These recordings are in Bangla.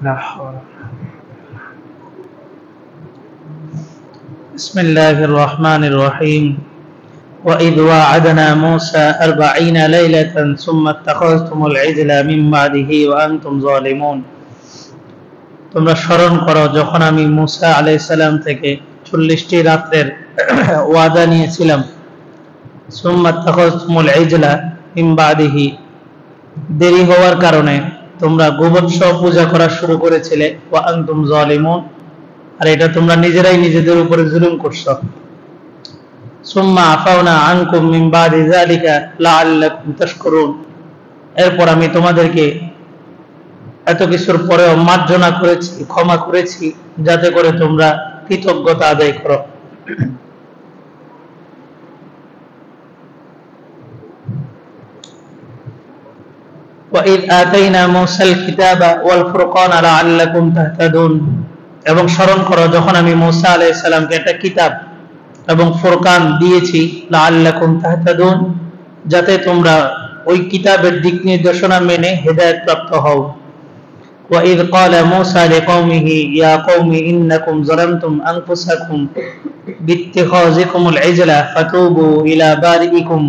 لا حول. بسم الله الرحمن الرحيم. وإذ وعدنا موسى 40 ليلة ثم اتخذتم العجل من بعده وأنتم ظالمون. তোমরা স্মরণ করো যখন আমি মুসা আলাইহিস সালাম থেকে 40টি রাতের ওয়াদা নিয়েছিলাম। সুম্মা তাখাযতুমুল ইজলা মিন বাদিহি, দেরি হওয়ার কারণে তোমরা গোবৎস পূজা করা শুরু করেছিলে। ওয়া আনতুম যালিমুন, আর এটা তোমরা নিজেরাই নিজেদের উপরে জুলুম করছো। সুম্মা আফাউনা আনকুম মিন বাদি যালিকা লাআল্লাকুম তাশকুরুন, এরপর আমি তোমাদেরকে এত কিছুর পরেও মার্জনা করেছি, ক্ষমা করেছি, যাতে করে তোমরা কৃতজ্ঞতা আদায় করো। وَإِذْ آتَيْنَا مُوسَى الْكِتَابَ وَالْفُرْقَانَ لَعَلَّكُمْ تَهْتَدُونَ, এবং স্মরণ করো যখন আমি মুসা আলাইহিস সালামকে একটা কিতাব এবং ফুরকান দিয়েছি। লাআল্লাকুম তাহতাদুন, যাতে তোমরা ওই কিতাবের দিক নির্দেশনা মেনে হেদায়েত প্রাপ্ত হও। وَإِذْ قَالَ مُوسَى لِقَوْمِهِ يَا قَوْمِ إِنَّكُمْ ظَلَمْتُمْ أَنفُسَكُمْ بِاتِّخَاذِكُمُ الْعِجْلَ فَتُوبُوا إِلَى بَارِئِكُمْ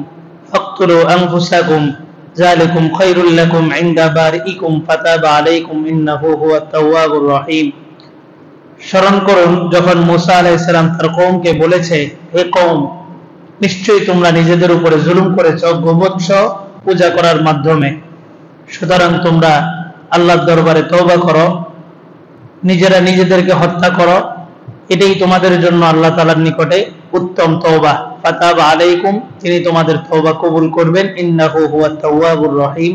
فَاقْتُلُوا أَنفُسَكُمْ ذَلِكُمْ خَيْرٌ لَكُمْ عِندَ بَارِئِكُمْ فَتَابَ عَلَيْكُمْ إِنَّهُ هُوَ التَّوَّابُ الرَّحِيمُ। স্মরণ করুন যখন মুসা আলাইহিস সালাম তার কওমকে বলেছে, হে কওম, নিশ্চয়ই তোমরা নিজেদের উপরে জুলুম করেছ গোবৎস পূজা করার মাধ্যমে। সুতরাং তোমরা আল্লাহর দরবারে তওবা করো, নিজেরা নিজেদেরকে হত্যা করো, এটাই তোমাদের জন্য আল্লাহ তাআলার নিকটে উত্তম তওবা। ফাতাবা আলাইকুম, তিনি তোমাদের তওবা কবুল করবেন। ইন্নাহু হুয়াত তাওয়াবুর রহিম,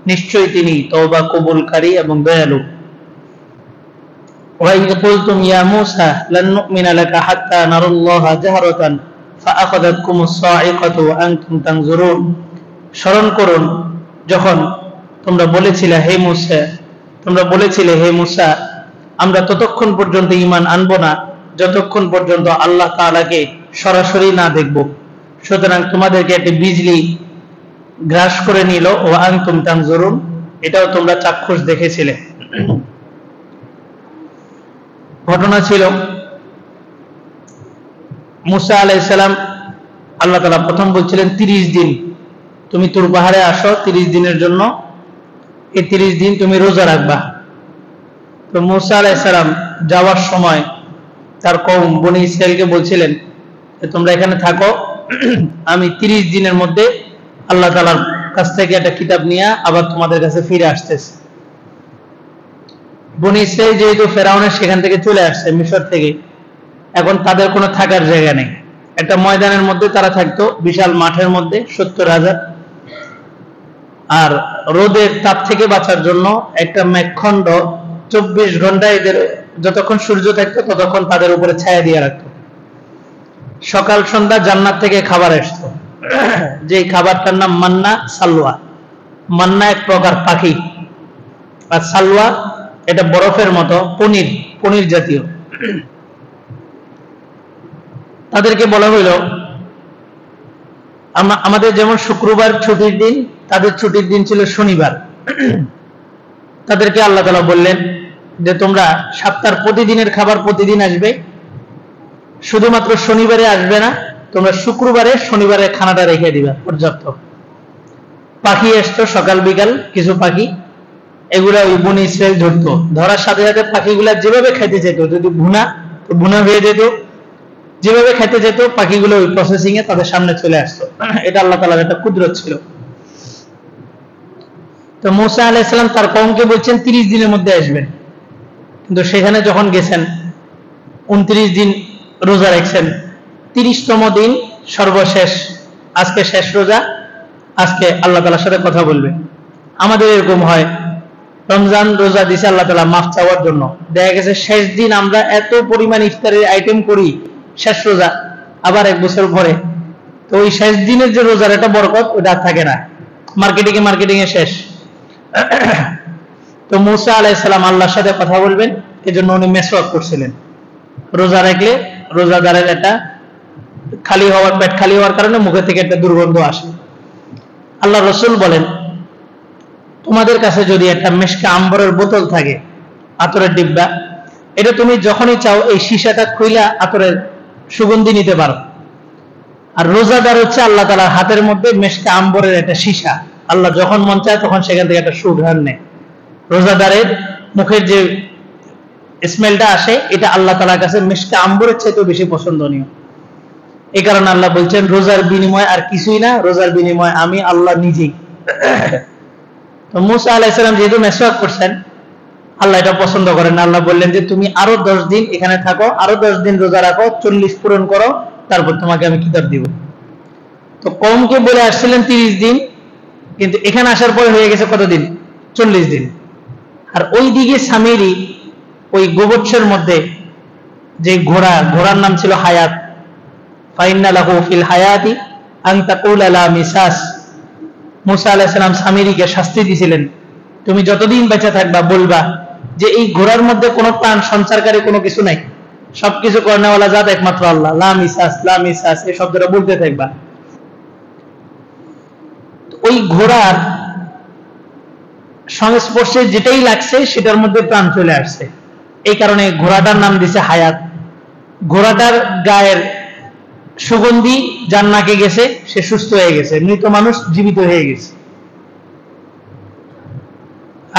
নিশ্চয়ই তিনি তওবা কবুলকারী এবং দয়ালু। وَإِذْ قُلْتُمْ يَا مُوسَى لَن نُّؤْمِنَ لَكَ حَتَّى نَرَى اللَّهَ جَهْرَةً فَأَخَذَتْكُمُ الصَّاعِقَةُ وَأَنْتُمْ تَنظُرُونَ। স্মরণ করুন যখন তোমরা বলেছিলে, হে মুসা, আমরা ততক্ষণ পর্যন্ত ঈমান আনব না যতক্ষণ পর্যন্ত আল্লাহ তাআলাকে সরাসরি না দেখব। সুতরাং তোমাদেরকে একটি বিজলি গ্রাস করে নিল। ওয়া আনতুম তানজুরুন, এটাও তোমরা চাক্ষুষ দেখেছিলে। ঘটনা ছিল, মুসা আলাইহিস সালাম, আল্লাহ তাআলা প্রথম বলছিলেন 30 দিন তুমি তুর পাহাড়ে আসো, 30 দিনের জন্য, এই 30 দিন তুমি রোজা রাখবা। তো মুসা আলাইহিস সালাম যাওয়ার সময় তার কওম বনি ইসরাইলকে বলছিলেন, তোমরা এখানে থাকো, আমি 30 দিনের মধ্যে আল্লাহ তাআলার কাছ থেকে একটা কিতাব নিয়ে আবার তোমাদের কাছে ফিরে আসতেছি। বনি ইসরাইল যেহেতু ফেরাউনের সেখান থেকে চলে আসছে, মিশর থেকে, এখন তাদের কোনো থাকার জায়গা নেই। একটা ময়দানের মধ্যে তারা থাকতো, বিশাল মাঠের মধ্যে, 70,000। আর রোদের তাপ থেকে বাঁচার জন্য একটা মেঘখণ্ড 24 ঘন্টা এদের, যতক্ষণ সূর্য থাকতো ততক্ষণ তাদের উপরে ছায়া দিয়ে রাখতো। সকাল সন্ধ্যা জান্নাত থেকে খাবার আসতো, যে খাবারটার নাম মান্না সালওয়া। মান্না এক প্রকার পাখি, আর সালওয়া এটা বরফের মতো পনির জাতীয়। তাদেরকে বলা হইল, আমাদের যেমন শুক্রবার ছুটির দিন, তাদের ছুটির দিন ছিল শনিবার। তাদেরকে আল্লাহ তাআলা বললেন যে তোমরা সপ্তাহের প্রতিদিনের খাবার প্রতিদিন আসবে, শুধুমাত্র শনিবারে আসবে না, তোমরা শুক্রবারে শনিবারে খানাটা রেখে দিবা পর্যাপ্ত। পাখি আসতো সকাল বিকাল, কিছু পাখি, এগুলা ওই বনি ইসরাইল ধরতো। ধরার সাথে সাথে পাখিগুলা যেভাবে খাইতে যেত, যদি ভুনা হয়ে যেত, যেভাবে খাইতে যেত, পাখিগুলো ওই প্রসেসিং এ তাদের সামনে চলে আসতো। এটা আল্লাহ তাআলার একটা কুদরত ছিল। তো মুসা আলাইহিস সালাম তার কওমকে বলছেন 30 দিনের মধ্যে আসবেন, কিন্তু সেখানে যখন গেছেন 29 দিন রোজা রাখছেন। 30তম দিন সর্বশেষ, আজকে শেষ রোজা, আজকে আল্লাহ তাআলার সাথে কথা বলবে। আমাদের এরকম হয়, রমজান রোজা দিছে আল্লাহ তাআলা মাফ চাওয়ার জন্য, দেখা গেছে শেষ দিন আমরা এত পরিমাণ ইফতারের আইটেম করি, শেষ রোজা আবার 1 বছর পরে, তো ওই শেষ দিনের যে রোজার একটা বরকত ওটা থাকে না, মার্কেটিং এ শেষ। তো মুসা আলাইহিস সালাম আল্লাহর সাথে কথা বলবেন, এজন্য উনি মেসওয়াক করছিলেন। রোজা রাখলে রোজাদারের একটা পেট খালি হওয়ার কারণে মুখে থেকে একটা দুর্গন্ধ আসে। আল্লাহ রাসূল বলেন, তোমাদের কাছে যদি একটা মিশকে আম্বরের বোতল থাকে, আতরের ডিব্বা, এটা তুমি যখনই চাও এই সীসাটা খুইলা আতরের সুগন্ধি নিতে পারো। আর রোজাদার হচ্ছে আল্লাহ তাআলার হাতের মধ্যে মেশকে আম্বরের একটা সীসা, আল্লাহ যখন মন চায় তখন সেখান থেকে একটা সুঘ্রাণ নেয়। রোজাদারের মুখের যে স্মেলটা আসে এটা আল্লাহ তাআলার কাছে মেশকে আম্বরের চাইতেও বেশি পছন্দনীয়। এই কারণে আল্লাহ বলছেন রোজার বিনিময় আর কিছুই না, রোজার বিনিময় আমি আল্লাহ নিজেই। তো মুসা আলাইহিস সালাম যেহেতু মেসওয়াক করছেন, আল্লাহ এটা পছন্দ করেন। আল্লাহ বললেন যে তুমি আরো 10 দিন এখানে থাকো, আরো 10 দিন রোজা রাখো, 40 পূরণ করো, তারপর তোমাকে আমি কিতাব দিব। তো কওমকে বলে আসছিলেন 30 দিন, কিন্তু এখানে আসার পরে হয়ে গেছে কতদিন? 40 দিন। আর ওইদিকে সামিরি ওই গোবৎসের মধ্যে যে ঘোড়ার নাম ছিল হায়াত, ফাইন্না লাহু ফিল হায়াতি আন তাকুলা লা মিসাস। মুসা আলাইহিস সালাম সামিরিকে শাস্তি দিয়েছিলেন, তুমি যতদিন বেঁচে থাকবা বলবা যে এই ঘোড়ার মধ্যে কোনো প্রাণ সঞ্চারকারী কোনো কিছু নাই, সবকিছু কর্নেওয়ালা জাত একমাত্র আল্লাহ, লা মিসাস লা মিসাস এই শব্দটা বলতে থাকবা। ওই ঘোড়ার সংস্পর্শে যেটাই লাগছে সেটার মধ্যে প্রাণ চলে আসছে, এই কারণে ঘোড়াটার নাম দিছে হায়াত। ঘোড়াটার গায়ের সুগন্ধি যার নাকে গেছে সে সুস্থ হয়ে গেছে, মৃত মানুষ জীবিত হয়ে গেছে।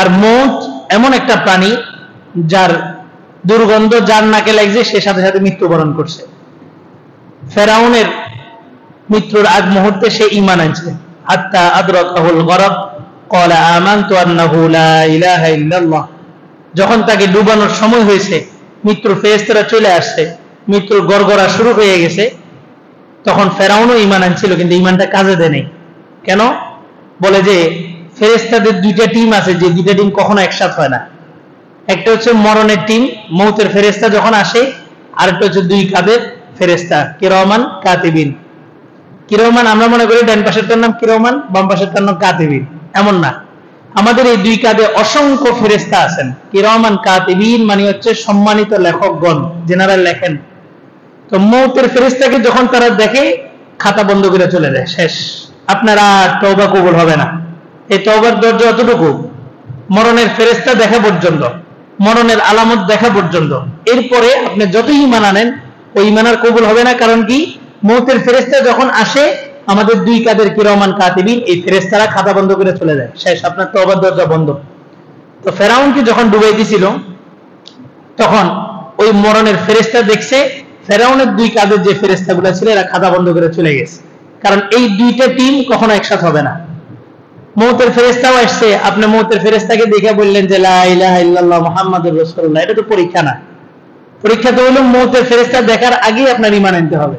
আর মৌত এমন একটা প্রাণী যার দুর্গন্ধ যার নাকে লাগছে সে সাথে সাথে মৃত্যুবরণ করছে। ফেরাউনের মৃত্যুর আগ মুহূর্তে সে ঈমান আনছে, হাত্তা আদরাকাহুল গরক ক্বালা আমানতু আন্নাহু লা ইলাহা ইল্লাল্লাহ। যখন তাকে ডুবানোর সময় হয়েছে, মৃত্যুর ফেরেশতারা চলে আসছে, মৃত্যুর গড়গড়া শুরু হয়ে গেছে, তখন ফেরাউনও ঈমান আনছিল, কিন্তু ঈমানটা কাজে দেয় নাই। কেন? বলে যে ফেরেশতাদের দুইটা টিম আছে, যে দুইটা টিম কখনো একসাথে হয় না। একটা হচ্ছে মরণের টিম, মৌতের ফেরেশতা যখন আসে, আর একটা হচ্ছে দুই কাঁধের ফেরেশতা, কিরামান কাতিবিন। কিরামান আমরা মনে করি ডান পাশেরটার নাম কিরামান, বাম পাশেরটার নাম কাতিবিন, এমন না। আমাদের এই দুই কাঁধে অসংখ্য ফেরেশতা আছেন। কিরামান কাতিবিন মানে হচ্ছে সম্মানিত লেখকগণ, জেনারেল লেখেন। তো মৌতের ফেরেশতাকে যখন তারা দেখে, খাতা বন্ধ করে চলে যায়, শেষ, আপনারা তওবা কবুল হবে না। এই তওবার দরজা অতটুকু, মরণের ফেরেশতা দেখা পর্যন্ত, মরণের আলামত দেখা পর্যন্ত। এরপরে আপনি যতই ঈমান আনেন ওই ঈমান আর কবুল হবে না। কারণ কি? মৌতের ফেরেশতা যখন আসে, আমাদের দুই কাদের কিরামান কাতিবিন, এই ফেরেশতারা খাতা বন্ধ করে চলে যায়, শেষ, আপনার তওবার দরজা বন্ধ। তো ফেরাউনকে যখন ডুবাই দিছিল, তখন ওই মরণের ফেরেশতা দেখছে ফেরাউনের দুই কাদের যে ফেরেশতাগুলো ছিল এরা খাতা বন্ধ করে চলে গেছে। কারণ এই দুইটা টিম কখনো একসাথে হবে না। মৌতের ফেরেশতাও আসছে, আপনি মৌতের ফেরেশতাকে দেখে বললেন যে লা ইলাহা ইল্লাল্লাহ মুহাম্মাদুর রাসূলুল্লাহ, এটা তো পরীক্ষা না। পরীক্ষা তো হলো মৌতের ফেরেশতা দেখার আগেই আপনার ঈমান আনতে হবে।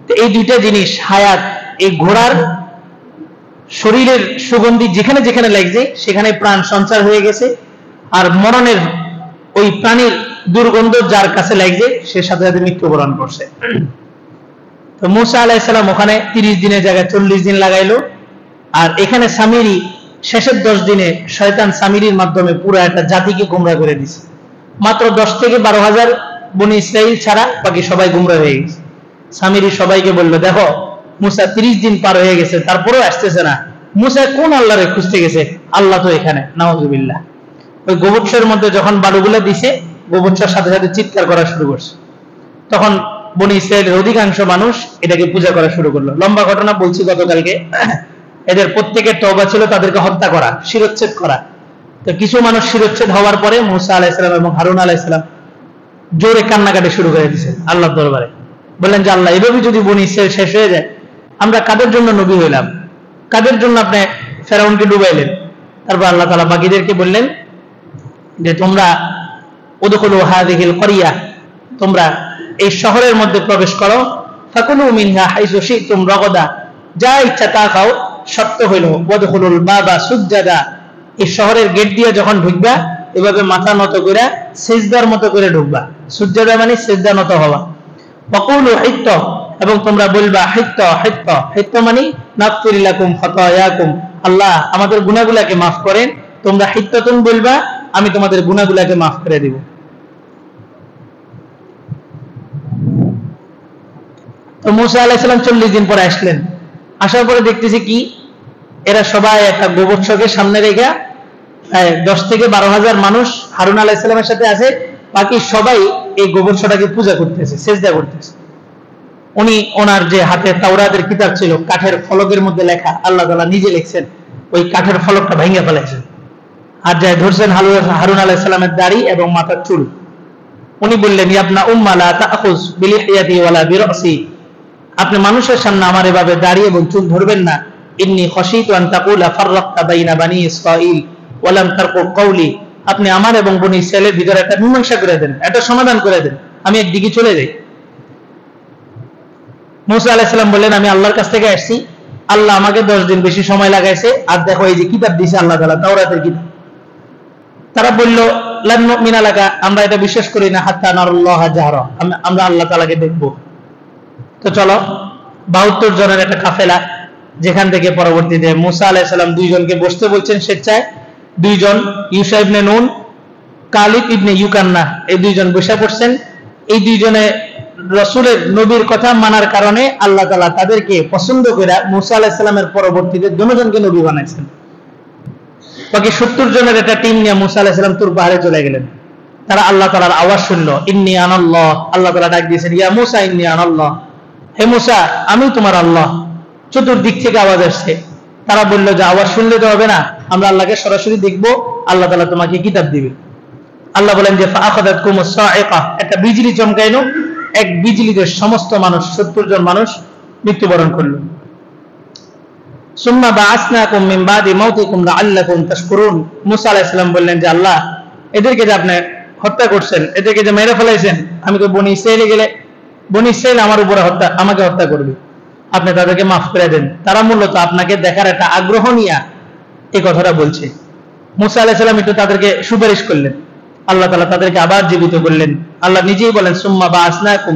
তো এই দুইটা জিনিস, হায়াত, এই ঘোড়ার শরীরের সুগন্ধি যেখানে যেখানে লাগছে সেখানে প্রাণ সঞ্চার হয়ে গেছে, আর মরণের ওই প্রাণীর দুর্গন্ধ যার কাছে লাগছে সে সাথে সাথে মৃত্যুবরণ করছে। তো মুসা আলাইহিস সালাম ওখানে 30 দিনের জায়গায় 40 দিন লাগাইলো। আর এখানে সামিরি শেষের 10 দিনে শয়তান সামিরির মাধ্যমে পুরো একটা জাতিকে গুমরা করে দিছে। মাত্র 10 থেকে 12,000 বনি ইসরাইল ছাড়া বাকি সবাই গুমরা হয়ে গেছে। সামিরি সবাইকে বলল, দেখো মুসা 30 দিন পার হয়ে গেছে, তারপরেও আসতেছে না। মুসা কোন আল্লাহরে খুঁজতে গেছে? আল্লাহ তো এখানে, নাউজুবিল্লাহ। ওই গোবৎসের মধ্যে যখন বালুগুলা দিছে, গোবৎসের সাথে সাথে চিৎকার করা শুরু করছে। তখন বনি ইসরাইলের অধিকাংশ মানুষ এটাকে পূজা করা শুরু করলো। লম্বা ঘটনা বলছি গতকালকে। এদের প্রত্যেকের তওবা ছিল তাদেরকে হত্যা করা, শিরচ্ছেদ করা। তো কিছু মানুষ শিরচ্ছেদ হওয়ার পরে মুসা আলাইহিস সালাম এবং হারুন আলাইহিস সালাম জোরে কান্নাকাটি শুরু করে দিয়েছে আল্লাহর দরবারে। বললেন যে আল্লাহ, এভাবে যদি বনি ইসরাইল শেষ হয়ে যায়, আমরা কাদের জন্য নবী হইলাম? কাদের জন্য আপনি ফেরাউনকে ডুবাইলেন? তারপর আল্লাহ তাআলা বাকিদেরকে বললেন যে তোমরা উদখুলু হাযিহিল ক্বরিয়া, তোমরা এই শহরের মধ্যে প্রবেশ করো, ফাকুলু মিনহা হাইসু শি'তুম রাগাদা, যা ইচ্ছা তা খাও, শর্ত হইল ওয়াদখুলুল বাবা সুজ্জাদা, এই শহরের গেট দিয়ে যখন ঢুকবা এভাবে মাথা নত করে সিজদার মতো করে ঢুকবা। সুজ্জাদা মানে সিজদা নত হওয়া। ওয়াকুলু হিত্ত, এবং তোমরা বলবা হিত্ত হিত্ত, হিত্ত মানে নাগফির লাকুম খাতায়াকুম, আল্লাহ আমাদের গুনাহগুলোকে maaf করেন। তোমরা হিত্তাতুন বলবা, আমি তোমাদের গুনাহগুলোকে maaf করে দেব। তো মুসা আলাইহিস সালাম 40 দিন পরে আসলেন। আসার পরে দেখতেছি কি, এরা সবাই একটা গোবৎসকে সামনে রেখে 10 থেকে 12,000 মানুষ হারুন আলাইহিস সালামের সাথে আছে, বাকি সবাই এই গোবর্ষটাকে পূজা করতেছে, সেজদা করতেছে। উনি ওনার যে হাতে তাওরাতের কিতাব ছিল, কাঠের ফলকের মধ্যে লেখা, আল্লাহ তাআলা নিজে লিখছেন, ওই কাঠের ফলকটা ভেঙে ফেলেছেন। আর যাই ধরছেন হারুন আলাইহিস সালামের দাড়ি এবং মাথার চুল। উনি বললেন, ইয়াবনা উম্মা লা তাখুজ বিলিহিয়াতি ওয়ালা বিরাসি, আপনি মানুষের সামনে আমার এভাবে দাড়ি এবং চুল ধরবেন না। ইন্নী খাশিতু আন তাকুলা ফাররাকতা বাইনা বানি ইসরাঈল ওয়া লাম তারকু কওলি, আপনি আমার এবং বনি ইসরাঈলের ভিতরে একটা মীমাংসা করে দেন, একটা সমাধান করে দেন, আমি একদিকে চলে যাই। মুসা আলাইহিস সালাম বললেন, আমি আল্লাহর কাছ থেকে আসছি, আল্লাহ আমাকে 10 দিন বেশি সময় লাগাইছে, আর দেখো এই যে কিতাব দিয়েছে আল্লাহ তাআলা, তাওরাতের কিতাব। তারা বলল, লান নুমিনা লাকা, আমরা এটা বিশ্বাস করি না, হাত্তা নারাল্লাহ জাহরা, আমরা আল্লাহ তাআলাকে দেখব। তো চলো, 72 জনের একটা কাফেলা, যেখান থেকে পরবর্তীতে মুসা আলাইহিস সালাম 2 জনকে বসতে বলছেন স্বেচ্ছায়। 2 জন, ইউশা ইবনে নুন, কালিব ইবনে ইউকান্না, এই 2 জন বসে পড়ছেন। এই 2 জনে রাসূলের নবীর কথা মানার কারণে আল্লাহ তাআলা তাদেরকে পছন্দ করে মুসা আলাইহিস সালামের পরবর্তীতে 2 জনকে নবী বানাইছেন। বাকি 70 জনের একটা টিম নিয়ে মুসা আলাইহিস সালাম তুর পাহাড়ে চলে গেলেন। তারা আল্লাহ তাআলার আওয়াজ শুনলো, ইন্নী আনাল্লাহ, আল্লাহ তাআলা ডাক দিয়েছেন, ইয়া মুসা ইন্নী আনাল্লাহ, হে মুসা আমি তোমার আল্লাহ। চতুর্দিক থেকে আওয়াজ আসছে। তারা বলল যে আওয়াজ শুনলে তো হবে না, আমরা আল্লাহকে সরাসরি দেখবো, আল্লাহ তাআলা তোমাকে কিতাব দিবে। আল্লাহ বলেন যে ফাআখাযাতকুমুস সাইকা, একটা বিজলি চমকাইলো, এক বিজলিতে সমস্ত মানুষ, 70 জন মানুষ মৃত্যুবরণ করলো। সুম্মা বাআসনাকুম মিন বাদি মাউতিকুম লাআল্লাকুম তাশকুরুন, মুসা আলাইহিস সালাম বললেন যে আল্লাহ, এদেরকে যে আপনি হত্যা করছেন, এদেরকে যে মেরে ফেলাইছেন, আমি তো বনি ইসরাঈলে গেলে বনি ইসরাঈল আমার উপরে আমাকে হত্যা করবে, আপনি তাদেরকে মাফ করে দেন। তারা মূলত আপনাকে দেখার একটা আগ্রহ নিয়ে এই কথাটা বলছে। মুসা আলাইহিস সালাম একটু তাদেরকে সুপারিশ করলেন, আল্লাহ তাআলা তাদেরকে আবার জীবিত করলেন। আল্লাহ নিজেই বলেন, সুম্মা বাআসনাকুম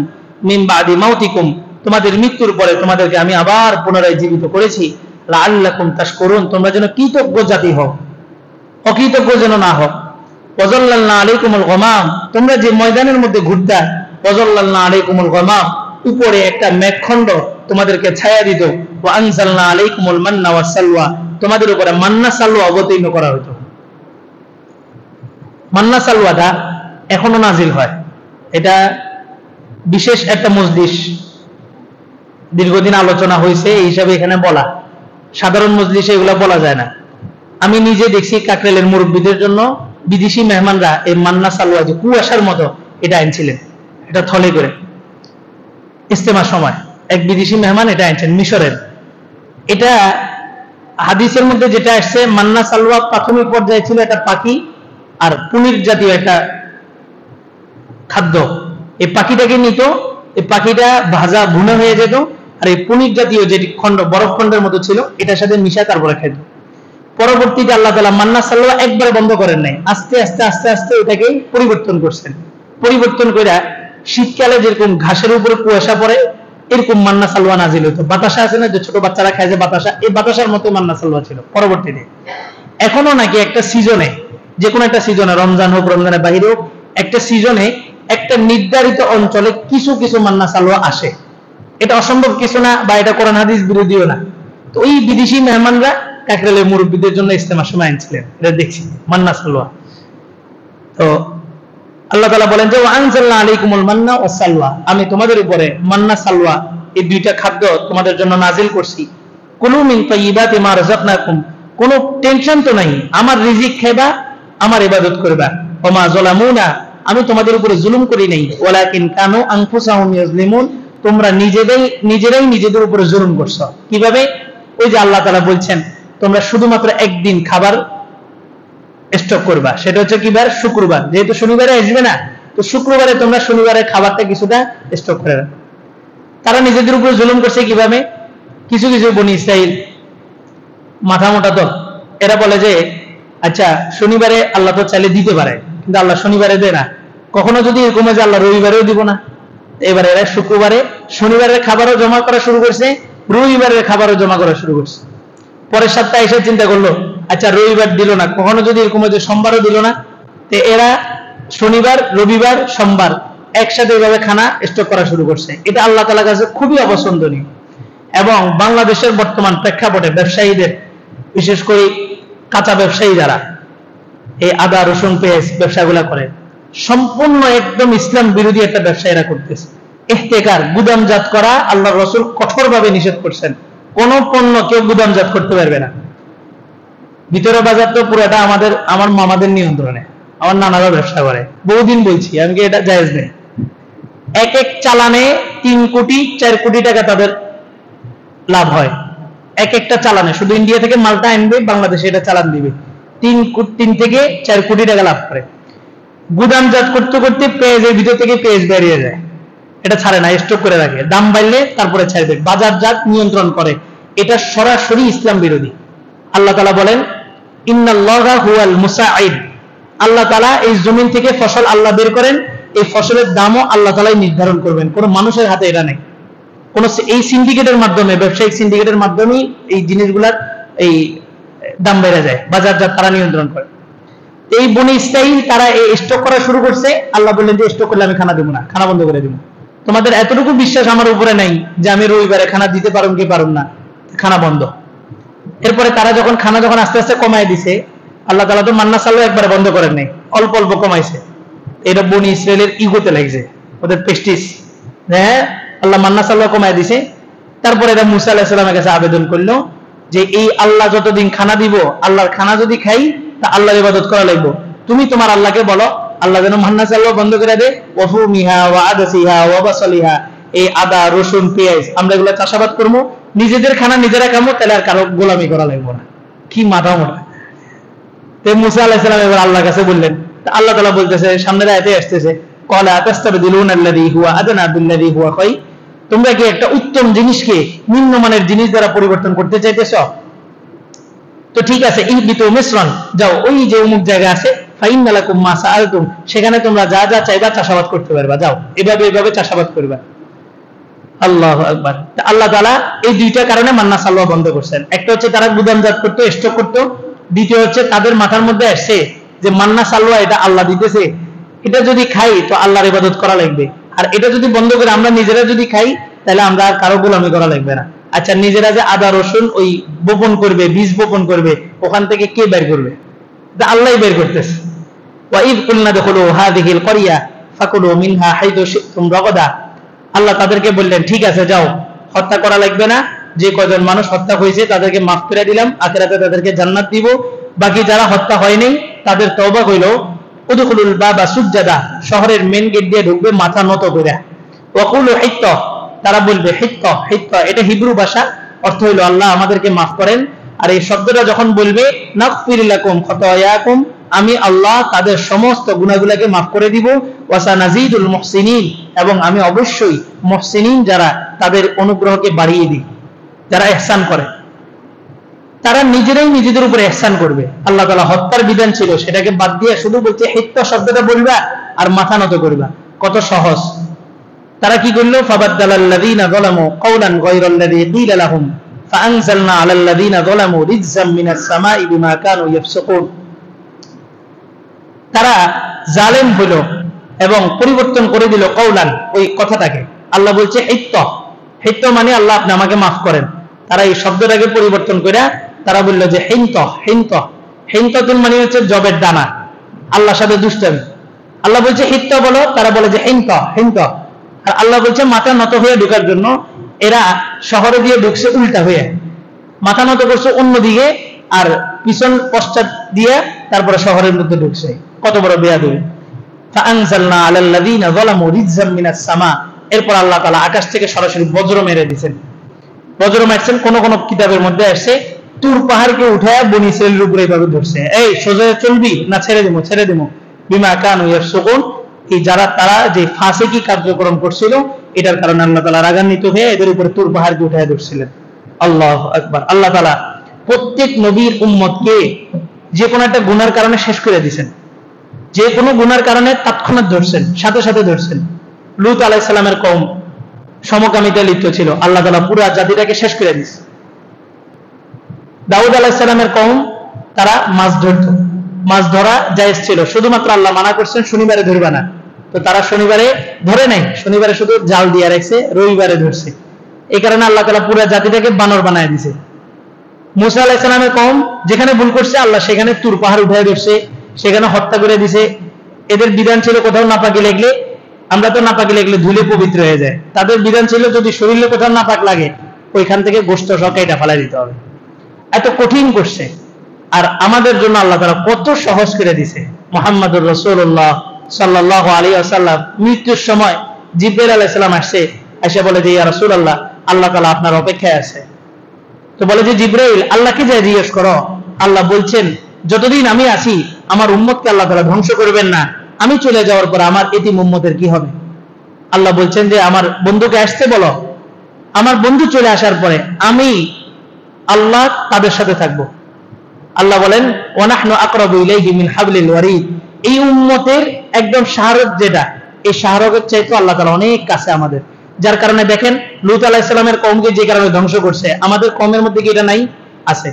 মিন বাদি মাউতিকুম, তোমাদের মৃত্যুর পরে তোমাদেরকে আমি আবার পুনরায় জীবিত করেছি, লাআল্লাকুম তাশকুরুন, তোমরা যেন কৃতজ্ঞ জাতি হও, অকৃতজ্ঞ যেন না হও। ওয়াযাল্লালনা আলাইকুমুল গামাম, তোমরা যে ময়দানের মধ্যে ঘুরতা, ওয়াযাল্লালনা আলাইকুমুল গামাম, উপরে একটা মেঘখণ্ড তোমাদেরকে ছায়া দিত। ওয়া আনজালনা আলাইকুমুল মান্না ওয়াস সালওয়া, তোমাদের উপরে মান্না সালওয়া অবতীর্ণ করা হতো। মান্না সালওয়াটা এখনো নাজিল হয়, এটা বিশেষ একটা মজলিস, দীর্ঘদিন আলোচনা হয়েছে এই হিসাবে এখানে বলা, সাধারণ মজলিসে এগুলো বলা যায় না। আমি নিজে দেখছি কাকরাইলের মুরব্বীদের জন্য বিদেশি মেহমানরা এই মান্না সালওয়া, যে কুয়াশার মতো, এটা আনছিলেন, এটা থলে করে ইস্তেমার সময় এক বিদেশি মেহমান এটা আনছেন মিশরের। এটা হাদিসের মধ্যে যেটা আসছে, মান্না সালওয়া প্রাথমিক পর্যায়ে ছিল একটা পাখি আর পনির জাতীয় একটা খাদ্য। এই পাখিটাকে নিত, এই পাখিটা ভাজা ভুনা হয়ে যেত, আর এই পনির জাতীয় যে খন্ড, বরফ খন্ডের মতো ছিল, এটার সাথে মিশায় তারপরে খেত। পরবর্তীতে আল্লাহ তাআলা মান্না সালওয়া একবারে বন্ধ করেন নাই, আস্তে আস্তে আস্তে আস্তে এটাকে পরিবর্তন করছেন। পরিবর্তন করে শীতকালে যেরকম ঘাসের উপরে কুয়াশা পড়ে, এরকম মান্না সালওয়া নাজিল হতো। বাতাসা আছে না, যে ছোট বাচ্চারা খায় যে বাতাসা, এই বাতাসার মতো মান্না সালওয়া ছিল পরবর্তীতে। এখনো নাকি একটা সিজনে, যে কোনো একটা সিজনে, রমজান হোক, রমজানের বাইরে হোক, একটা সিজনে একটা নির্ধারিত অঞ্চলে কিছু কিছু মান্না সালওয়া আসে। এটা অসম্ভব কিছু না, বা এটা কোরআন হাদিস বিরোধীও না। তো ওই বিদেশি মেহমানরা কাকরাইলের মুরব্বীদের জন্য ইস্তেমার সময় আনছিলেন, এটা দেখছি মান্না সালওয়া। তো আল্লাহ তাআলা বলেন যে ওয়া আনজালনা আলাইকুমুল মান্না ওয়াস সালওয়া, আমি তোমাদের উপরে মান্না সালওয়া এই দুইটা খাদ্য তোমাদের জন্য নাজিল করছি। কুলু মিন তাইয়্যিবাতি মা রাযাকনাকুম, কোনো টেনশন তো নাই, আমার রিজিক খাইবা, আমার ইবাদত করবা। ওয়া মা যালামুনা, আমি তোমাদের উপরে জুলুম করি নাই, ওয়ালাকিন কানু আনফুসাহুম ইয়াজলিমুন, তোমরা নিজেরাই নিজেদের উপরে জুলুম করছো। কিভাবে? ওই যে আল্লাহ তাআলা বলছেন তোমরা শুধুমাত্র একদিন খাবার স্টক করবা, সেটা হচ্ছে কিবার? শুক্রবার। যেহেতু শনিবারে আসবে না, তো শুক্রবারে তোমরা শনিবারের খাবারটা কিছুটা স্টক করে রাখো। তারা নিজেদের উপর জুলুম করছে কিভাবে? কিছু কিছু বনি ইসরাইল মাথা মোটা দল, এরা বলে যে আচ্ছা শনিবারে আল্লাহ তো চাইলে দিতে পারে, কিন্তু আল্লাহ শনিবারে দেয় না। কখনো যদি এরকম যে আল্লাহ রবিবারেও দিব না, এবারে এরা শুক্রবারে শনিবারের খাবারও জমা করা শুরু করছে, রবিবারের খাবারও জমা করা শুরু করছে। পরের সপ্তাহে এসে চিন্তা করলো আচ্ছা রবিবার দিল না, কখনো যদি এরকম যে সোমবারও দিল না, তো এরা শনিবার, রবিবার, সোমবার একসাথে এইভাবে খানা স্টক করা শুরু করছে। এটা আল্লাহ তাআলার কাছে খুবই অপছন্দনীয়। এবং বাংলাদেশের বর্তমান প্রেক্ষাপটে ব্যবসায়ীদের, বিশেষ করে কাঁচা ব্যবসায়ী যারা, এই আদা রসুন পেঁয়াজ ব্যবসাগুলা করে, সম্পূর্ণ একদম ইসলাম বিরোধী একটা ব্যবসা এরা করতেছে। ইহতেকার, গুদামজাত করা আল্লাহ রসুল কঠোরভাবে নিষেধ করছেন। কোন পণ্য কেউ গুদামজাত করতে পারবে না। ভিতরে বাজার তো পুরোটা আমার মামাদের নিয়ন্ত্রণে, আমার নানারা ব্যবসা করে, বহুদিন বলছি আমি এটা জায়েজ নেই। এক এক চালানে 3 কোটি 4 কোটি টাকা তাদের লাভ হয়। এক একটা চালানে, শুধু ইন্ডিয়া থেকে মালটা আনবে, বাংলাদেশে এটা চালান দিবে, 3 থেকে 4 কোটি টাকা লাভ করে। গুদামজাত করতে করতে পেঁয়াজের ভিতর থেকে পেঁয়াজ বেরিয়ে যায়, এটা ছাড়ে না, স্টক করে রাখে, দাম বাড়লে তারপরে ছাড়বে, বাজারজাত নিয়ন্ত্রণ করে। এটা সরাসরি ইসলাম বিরোধী। আল্লাহ তাআলা বলেন ইন্নাল্লাহা হুয়াল মুসাঈদ, আল্লাহ তাআলা এই জমিন থেকে ফসল আল্লাহ বের করেন, এই ফসলের দামও আল্লাহ তাআলাই নির্ধারণ করবেন, কোনো মানুষের হাতে এটা নেই। কোন এই সিন্ডিকেটের মাধ্যমে, ব্যবসায়িক সিন্ডিকেটের মাধ্যমেই এই জিনিসগুলার এই দাম বেড়ে যায়, বাজারজাত তারা নিয়ন্ত্রণ করে। এই বনি ইসরাইল তারা এই স্টক করা শুরু করছে। আল্লাহ বললেন যে স্টক করলে আমি খানা দেবো না, খানা বন্ধ করে দেবো। তোমাদের এতটুকু বিশ্বাস আমার উপরে নাই যে আমি রবিবারে খানা দিতে পারুম কি পারুম না, খানা বন্ধ। এরপরে তারা যখন খানা আস্তে আস্তে কমায় দিছে, আল্লাহ তাআলা তো মান্না সাল্লাহ একবারে বন্ধ করেন নাই, অল্প অল্প কমাইছে। এটা বনি ইসরাইলের ইগোতে লাগছে, ওদের প্রেস্টিজ। হ্যাঁ, আল্লাহ মান্না সাল্লাহ কমায় দিছে। তারপরে এরা মুসা আলাইহিস সালামের কাছে আবেদন করলো যে এই আল্লাহ যতদিন খানা দিব, আল্লাহর খানা যদি খাই তা আল্লাহর ইবাদত করা লাগবে। তুমি তোমার আল্লাহকে বলো আল্লাহ যেন মান্না সাল্লাহ বন্ধ করে দে, ওয়াফুমিহা ওয়া আদাসিহা ওয়া বাসালিহা, এই আদা রসুন পেঁয়াজ আমরা এগুলো চাষাবাদ করবো, নিজেদের খানা নিজেরা খাবো, তাহলে আর কারো গোলামি করা লাগবে না। কি মাথা মোটা। তো মুসা আলাইহিস সালাম এবার আল্লাহর কাছে বললেন, আল্লাহ তাআলা বলতেছে, সামনের আয়াতে আসতেছে, ক্বালা আতাস্তাবদিলুনা আল্লাযী হুয়া আদনা বিল্লাযী হুয়া খায়র, তোমরা কি একটা উত্তম জিনিসকে নিম্নমানের জিনিস দ্বারা পরিবর্তন করতে চাইতেছো? তো ঠিক আছে, ইহবিতু মিসরান, যাও ওই যে অমুক জায়গা আছে, ফাইন্না লাকুম মা সাআলতুম, সেখানে তোমরা যা যা চাইবা চাষাবাদ করতে পারবা, যাও এভাবে চাষাবাদ করবা। আল্লাহু আকবার। আল্লাহ তাআলা এই দুইটা কারণে মান্না সাল্লাহ বন্ধ করছেন। একটা হচ্ছে তারা গুদামজাত করতো, স্টক করতো। দ্বিতীয় হচ্ছে তাদের মাথার মধ্যে আসছে যে মান্না সাল্লাহ এটা আল্লাহ দিতেছে, এটা যদি খাই তো আল্লাহর ইবাদত করা লাগবে, আর এটা যদি বন্ধ করে আমরা নিজেরা যদি খাই তাহলে আমরা আর কারো গোলামি করা লাগবে না। আচ্ছা, নিজেরা যে আদা রসুন ওই বপন করবে, বীজ বপন করবে, ওখান থেকে কে বের করবে? আল্লাহই বের করতেছে। ওয়াইদ কুলনা দুখুলু হাযিহিল ক্বরিয়া ফাকুলু মিনহা হাইতু শি'তুম রাগাদা, আল্লাহ তাদেরকে বললেন ঠিক আছে যাও, হত্যা করা লাগবে না, যে কয়জন মানুষ হত্যা হয়েছে তাদেরকে মাফ করে দিলাম, আখিরাতে তাদেরকে জান্নাত দিব। বাকি যারা হত্যা হয় নাই তাদের তওবা হইল, উদখুলুল বাবা সুজ্জাদা, শহরের মেন গেট দিয়ে ঢুকবে মাথা নত করে। ওয়াকুলু হিত্তা, তারা বলবে হিত্তা, হিত্তা এটা হিব্রু ভাষা, অর্থ হইল আল্লাহ আমাদেরকে মাফ করেন। আর এই শব্দটা যখন বলবে নাগফির লাকুম খাতায়াকুম, আমি আল্লাহ তাদের সমস্ত গুনাহগুলোকে মাফ করে দিব। ওয়াসানাজিদুল মুহসিনিন, এবং আমি অবশ্যই মুহসিনিন যারা তাদের অনুগ্রহকে বাড়িয়ে দিই, যারা ইহসান করে তারা নিজেরাই নিজেদের উপরে ইহসান করবে। আল্লাহ তাআলা হত্যার বিধান ছিল সেটাকে বাদ দিয়ে শুধু বলছে হিত্তা শব্দটা বলবা আর মাথা নত করবা, কত সহজ। তারা কি করলো? ফাবাদদালাল্লাযীনা যালামু কাওলান গায়রাল্লাযী ক্বিলা লাহুম ফাআনজালনা আলাল্লাযীনা যালামু রিজজাম মিনাস সামাই বিমা কানু ইয়াফসুকুন। তারা জালেম হলো এবং পরিবর্তন করে দিল কাওলান, ওই কথাটাকে। আল্লাহ বলছে হিত্তা, হিত্তা মানে আল্লাহ আপনি আমাকে মাফ করেন। তারা এই শব্দটাকে পরিবর্তন করে তারা বলল যে হিন্তা, হিন্তা, হিন্তাতুন মানে হচ্ছে জবের দানা, আল্লাহর সাথে দুষ্টামি। আল্লাহ বলছে হিত্তা বলো, তারা বলে যে হিন্তা, হিন্তা। আর আল্লাহ বলছে মাথা নত হয়ে ঢোকার জন্য। এরা শহরে দিয়ে ঢুকছে উল্টা হয়ে, মাথা নত করছে অন্যদিকে, আর পিছন পশ্চাৎ দিয়ে তারপরে শহরের মধ্যে ঢুকছে। কত বড় বেয়াদবি। ফাআনজালনা আলাল্লাযীনা যালামু রিজজাম মিনাস সামা, এরপর আল্লাহ তাআলা আকাশ থেকে সরাসরি বজ্র মেরে দিয়েছেন। বজ্র মারছেন, কোন কোন কিতাবের মধ্যে আসছে তুর পাহাড়কে উঠায় বনি ইসরাইলের উপরে এইভাবে ধরছে, এই সোজা চলবি না ছেড়ে দেবো, ছেড়ে দেবো। বিমা কানু ইয়াফসুকুন, এই যারা তারা যে ফাসিকি কার্যক্রম করছিল এটার কারণে আল্লাহ তাআলা রাগান্বিত হয়ে এদের উপরে তুর পাহাড়কে উঠায় ধরছিলেন। আল্লাহু আকবার। আল্লাহ তাআলা প্রত্যেক নবীর উম্মতকে যে কোনো একটা গুনার কারণে শেষ করে দিয়েছেন, যে কোনো গুনার কারণে তৎক্ষণাৎ ধরছেন, সাথে সাথে ধরছেন। লূত আলাইহিস সালামের কওম সমকামিতা লিপ্ত ছিল, আল্লাহ তাআলা পুরো জাতিটাকে শেষ করে দিয়েছে। দাউদ আলাইহিস সালামের কওম তারা মাছ ধরত, মাছ ধরা জায়েজ ছিল, শুধুমাত্র আল্লাহ মানা করছেন শনিবারে ধরবা না। তো তারা শনিবারে ধরে নাই, শনিবারে শুধু জাল দিয়ে রাখছে, রবিবারে ধরছে। এই কারণে আল্লাহ তাআলা পুরো জাতিটাকে বানর বানায় দিয়েছে। মুসা আলাইহিস সালামের কওম যেখানে ভুল করছে আল্লাহ সেখানে তুর পাহাড় উঠায় ধরছে, সেখানে হত্যা করে দিছে। এদের বিধান ছিল কোথাও নাপাকি লাগলে, আমরা তো নাপাকি লাগলে ধুলে পবিত্র হয়ে যায়, তাদের বিধান ছিল যদি শরীরে কোথাও নাপাক লাগে ওইখান থেকে গোশত সহ এটা ফেলাই দিতে হবে। এত কঠিন করছে। আর আমাদের জন্য আল্লাহ তাআলা কত সহজ করে দিছে। মুহাম্মদুর রাসূলুল্লাহ সাল্লাল্লাহু আলাইহি ওয়াসাল্লাম মৃত্যুর সময় জিবরাইল আলাইহিস সালাম আসছে, এসে বলে যে ইয়া রাসূলুল্লাহ, আল্লাহ তাআলা আপনার অপেক্ষায় আছে। তো বলে যে জিবরাইল, আল্লাহকে যা জিজ্ঞেস করো, আল্লাহ বলছেন যতদিন আমি আছি আমার উম্মতকে আল্লাহ তাআলা ধ্বংস করবেন না, আমি চলে যাওয়ার পর আমার এতিম উম্মতের কি হবে। আল্লাহ বলছেন যে আমার বন্ধুকে আসতে বলো, আমার বন্ধু চলে আসার পরে আমি আল্লাহ তাদের সাথে থাকবো। আল্লাহ বলেন ওয়ানাহনু আকরাবু ইলাইহি মিন হাবলিল ওয়ারিদ, এই উম্মতের একদম শাহরগ যেটা, এই শাহরগের চাইতে আল্লাহ তাআলা অনেক কাছে আমাদের। যার কারণে দেখেন লূত আলাইহিস সালামের কওমকে যে কারণে ধ্বংস করছে, আমাদের কওমের মধ্যে কি এটা নাই? আছে।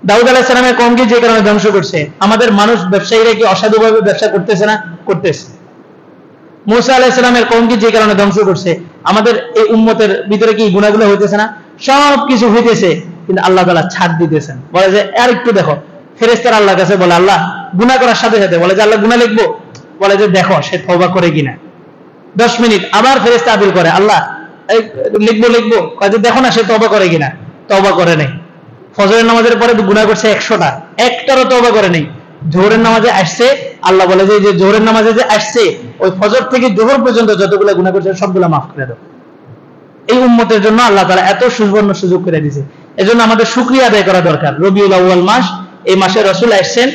দাউদ আলাইহিস সালামের কওমকে যে কারণে ধ্বংস করছে, আমাদের মানুষ ব্যবসায়ীরা কি অসাধুভাবে ব্যবসা করতেছে না? করতেছে। মূসা আলাইহিস সালামের কওমকে যে কারণে ধ্বংস করছে, আমাদের এই উম্মতের ভিতরে কি গুনাহগুলো হইতেছে না? সব কিছু হইতেছে, কিন্তু আল্লাহ তাআলা ছাড় দিতেছেন। বলে যে আর একটু দেখো, ফেরেশতারা আল্লাহর কাছে বলে আল্লাহ গুনাহ করার সাথে সাথে বলে যে আল্লাহ গুনাহ লিখবো, বলে যে দেখো সে তওবা করে কিনা। 10 মিনিট আবার ফেরেশতা আপিল করে, আল্লাহ লিখবো, কয় যে দেখো না সে তওবা করে কিনা। তওবা করে নাই। ফজরের নামাজের পরে গুনাহ করছে 100টা, একটারও তওবা করে নাই। জোহরের নামাজে আসছে, আল্লাহ বলে যে জোহরের নামাজে যে আসছে ওই ফজর থেকে জোহর পর্যন্ত যতগুলো গুনাহ করছে সবগুলো মাফ করে দাও। এই উম্মতের জন্য আল্লাহ তাআলা এত সুবর্ণ সুযোগ করে দিয়েছে। এজন্য আমাদের শুকরিয়া আদায় করা দরকার। রবিউল আউয়াল মাস, এই মাসে রাসূল আসছেন।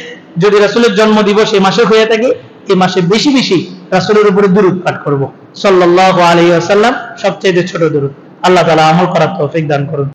যদি রাসূলের জন্মদিবস এই মাসে হয়ে থাকে, এই মাসে বেশি বেশি রাসূলের উপরে দুরূদ পাঠ করব সাল্লাল্লাহু আলাইহি ওয়াসাল্লাম, সবচেয়ে ছোট দুরূদ। আল্লাহ তাআলা আমল করার তৌফিক দান করুন।